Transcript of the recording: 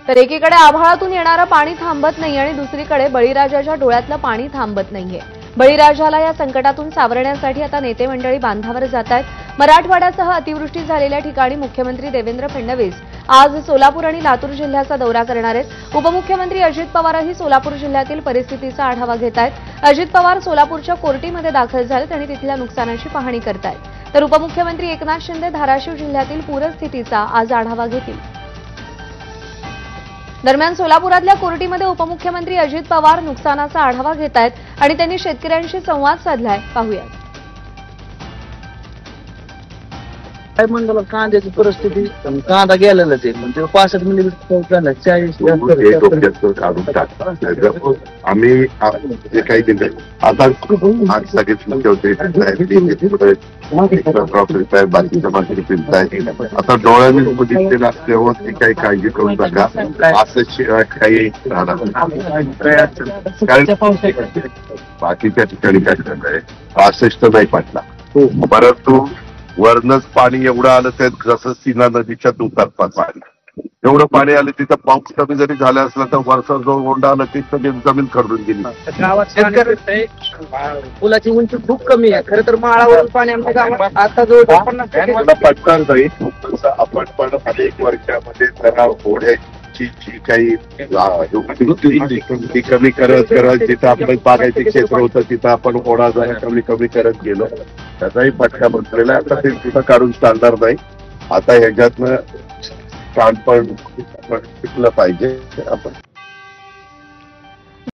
तर एकीकडे आभाळातून येणारं पाणी थांबत नाही आणि दुसरीकडे बळीराजाच्या डोळ्यातलं पाणी थांबत नाहीये। बळीराजाला या संकटातून सावरण्यासाठी आता नेते मंडळी बांधावर जात आहेत। मराठवाड्यासह अतिवृष्टी झालेल्या ठिकाणी मुख्यमंत्री देवेंद्र फडणवीस आज सोलापूर आणि लातूर जिल्ह्याचा दौरा करणार आहेत। उपमुख्यमंत्री अजित पवारही सोलापूर जिल्ह्यातील परिस्थितीचा आढावा घेत आहेत। अजित पवार सोलापूरच्या कोर्टीमध्ये दाखल झालेत आणि तिथल्या नुकसानाची पाहणी करतायत। तर उपमुख्यमंत्री एकनाथ शिंदे धाराशिव जिल्ह्यातील पूरस्थितीचा आज आढावा घेतील। दरम्यान सोलापुरातल्या कोर्टीमध्ये उपमुख्यमंत्री अजित पवार नुकसानाचा आढावा घेत आहेत आणि त्यांनी शेतकऱ्यांशी संवाद साधलाय। पाहूयात। काय म्हणलं कांद्याची परिस्थिती कांदा गेलेला ते म्हणजे 65 मिलीमीटर पाऊस झाला 40 काढून टाकतो आम्ही जे काही केलं आता आज सगळेच मुख्य होते बाकीच्या बाकी फिरताय आता डोळ्याने बघितलेलं असल्यावर ती काही काळजी करू नका असं काही बाकीच्या ठिकाणी काय करणार आहे 65 नाही पडला परंतु वरनच पाणी एवढं आलं तर जसं सीना नदीच्या दुतर्फा पाणी एवढं पाणी आलं तिथं पाऊस कमी जरी झाला असला तर वरचा जो ओंडा आला तिथं जमीन खरडून गेली। पुलाची उंची खूप कमी आहे खरं तर माळावरून पाणी आमच्या गावात आता जो पटणार नाही आपण पण अनेक वर्षामध्ये जरा होड्याची जी काही ती कमी करत जिथं आपलं बागायचं क्षेत्र होतं तिथं आपण होडा जरा कमी करत गेलो त्याचाही फटका बसलेला आता ते तिथं काढून चालणार नाही। आता ह्याच्यातनं कान पण शिकलं पाहिजे आपण।